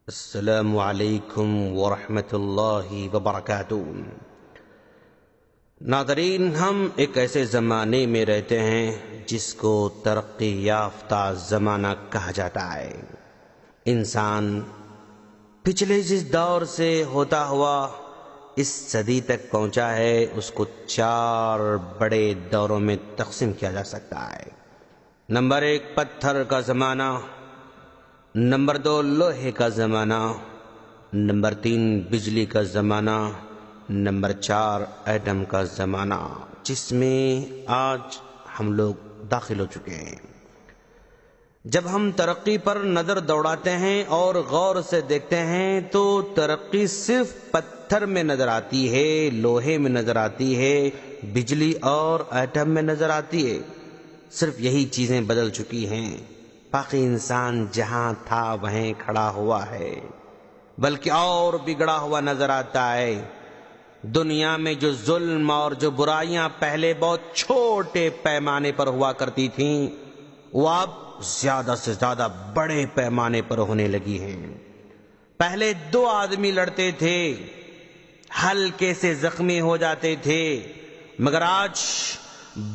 السلام علیکم ورحمۃ اللہ وبرکاتہ۔ ناظرین، ہم ایک ایسے زمانے میں رہتے ہیں جس کو ترقی یافتہ زمانہ کہا جاتا ہے۔ انسان پچھلے جس دور سے ہوتا ہوا اس صدی تک پہنچا ہے، اس کو 4 بڑے دوروں میں تقسیم کیا جا سکتا ہے۔ نمبر 1 پتھر کا زمانہ، نمبر 2 لوہے کا زمانہ، نمبر 3 بجلی کا زمانہ، نمبر 4 ایٹم کا زمانہ، جس میں آج ہم لوگ داخل ہو چکے ہیں۔ جب ہم ترقی پر نظر دوڑاتے ہیں اور غور سے دیکھتے ہیں تو ترقی صرف پتھر میں نظر آتی ہے، لوہے میں نظر آتی ہے، بجلی اور ایٹم میں نظر آتی ہے۔ صرف یہی چیزیں بدل چکی ہیں، باقی انسان جہاں تھا وہیں کھڑا ہوا ہے، بلکہ اور بگڑا ہوا نظر آتا ہے۔ دنیا میں جو ظلم اور جو برائیاں پہلے بہت چھوٹے پیمانے پر ہوا کرتی تھیں، وہ اب زیادہ سے زیادہ بڑے پیمانے پر ہونے لگی ہیں۔ پہلے 2 آدمی لڑتے تھے، ہلکے سے زخمی ہو جاتے تھے، مگر آج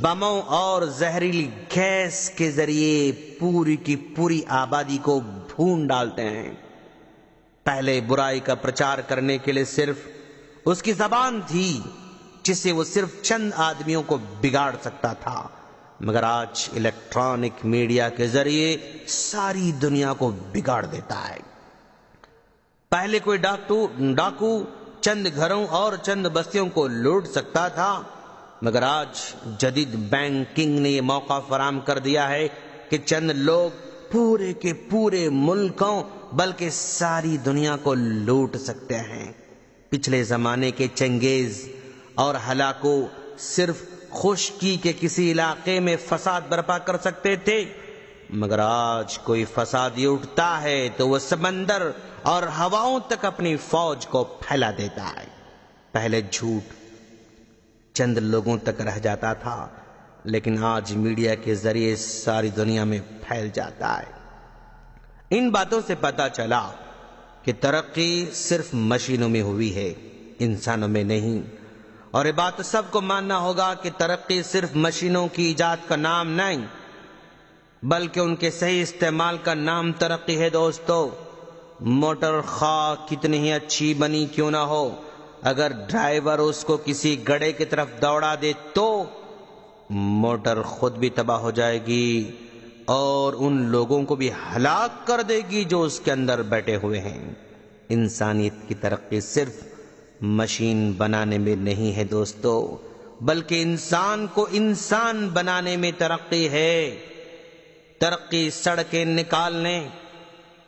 بموں اور زہریلی گیس کے ذریعے پوری کی پوری آبادی کو بھون ڈالتے ہیں۔ پہلے برائی کا پرچار کرنے کے لیے صرف اس کی زبان تھی، جس سے وہ صرف چند آدمیوں کو بگاڑ سکتا تھا، مگر آج الیکٹرانک میڈیا کے ذریعے ساری دنیا کو بگاڑ دیتا ہے۔ پہلے کوئی ڈاکو چند گھروں اور چند بستیوں کو لوٹ سکتا تھا، مگر آج جدید بینکنگ نے یہ موقع فراہم کر دیا ہے کہ چند لوگ پورے کے پورے ملکوں بلکہ ساری دنیا کو لوٹ سکتے ہیں۔ پچھلے زمانے کے چنگیز اور ہلاکو صرف خشکی کے کسی علاقے میں فساد برپا کر سکتے تھے، مگر آج کوئی فسادی اٹھتا ہے تو وہ سمندر اور ہواؤں تک اپنی فوج کو پھیلا دیتا ہے۔ پہلے جھوٹ چند لوگوں تک رہ جاتا تھا، لیکن آج میڈیا کے ذریعے ساری دنیا میں پھیل جاتا ہے۔ ان باتوں سے پتہ چلا کہ ترقی صرف مشینوں میں ہوئی ہے، انسانوں میں نہیں۔ اور یہ بات سب کو ماننا ہوگا کہ ترقی صرف مشینوں کی ایجاد کا نام نہیں، بلکہ ان کے صحیح استعمال کا نام ترقی ہے۔ دوستو، موٹر خواہ کتنی ہی اچھی بنی کیوں نہ ہو، اگر ڈرائیور اس کو کسی گڑھے کی طرف دوڑا دے تو موٹر خود بھی تباہ ہو جائے گی اور ان لوگوں کو بھی ہلاک کر دے گی جو اس کے اندر بیٹھے ہوئے ہیں۔ انسانیت کی ترقی صرف مشین بنانے میں نہیں ہے دوستو، بلکہ انسان کو انسان بنانے میں ترقی ہے۔ ترقی سڑکیں نکالنے،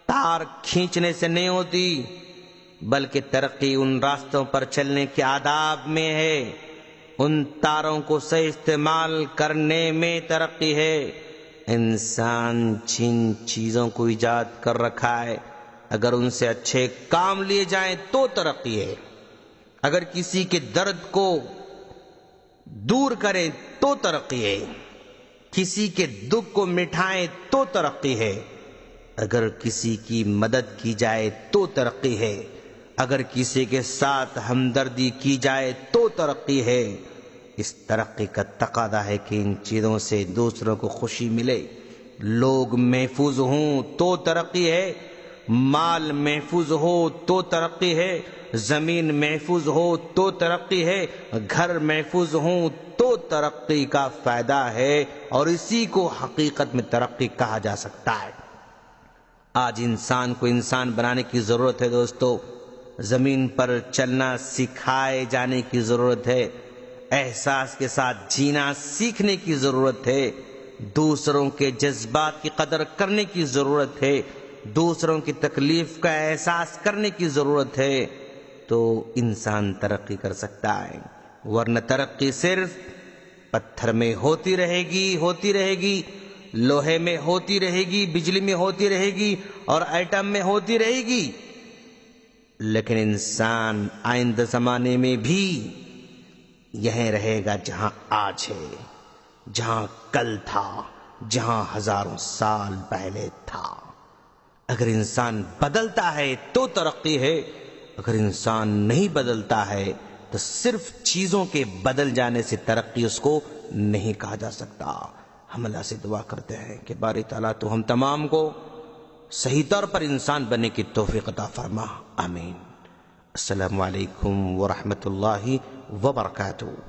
تار کھینچنے سے نہیں ہوتی، بلکہ ترقی ان راستوں پر چلنے کے آداب میں ہے، ان تاروں کو صحیح استعمال کرنے میں ترقی ہے۔ انسان جن چیزوں کو ایجاد کر رکھا ہے، اگر ان سے اچھے کام لیے جائیں تو ترقی ہے۔ اگر کسی کے درد کو دور کریں تو ترقی ہے، کسی کے دکھ کو مٹھائیں تو ترقی ہے، اگر کسی کی مدد کی جائے تو ترقی ہے، اگر کسی کے ساتھ ہمدردی کی جائے تو ترقی ہے۔ اس ترقی کا تقاضا ہے کہ ان چیزوں سے دوسروں کو خوشی ملے۔ لوگ محفوظ ہوں تو ترقی ہے، مال محفوظ ہو تو ترقی ہے، زمین محفوظ ہو تو ترقی ہے، گھر محفوظ ہوں تو ترقی کا فائدہ ہے، اور اسی کو حقیقت میں ترقی کہا جا سکتا ہے۔ آج انسان کو انسان بنانے کی ضرورت ہے دوستو، زمین پر چلنا سکھائے جانے کی ضرورت ہے، احساس کے ساتھ جینا سیکھنے کی ضرورت ہے، دوسروں کے جذبات کی قدر کرنے کی ضرورت ہے، دوسروں کی تکلیف کا احساس کرنے کی ضرورت ہے، تو انسان ترقی کر سکتا ہے۔ ورنہ ترقی صرف پتھر میں ہوتی رہے گی، لوہے میں ہوتی رہے گی، بجلی میں ہوتی رہے گی اور ایٹم میں ہوتی رہے گی، لیکن انسان آئندہ زمانے میں بھی یہیں رہے گا جہاں آج ہے، جہاں کل تھا، جہاں ہزاروں سال پہلے تھا۔ اگر انسان بدلتا ہے تو ترقی ہے، اگر انسان نہیں بدلتا ہے تو صرف چیزوں کے بدل جانے سے ترقی اس کو نہیں کہا جا سکتا۔ ہم اللہ سے دعا کرتے ہیں کہ باری تعالیٰ تو ہم تمام کو صحیح طور پر انسان بننے کی توفیق عطا فرما، آمین۔ السلام علیکم ورحمۃ اللہ وبرکاتہ۔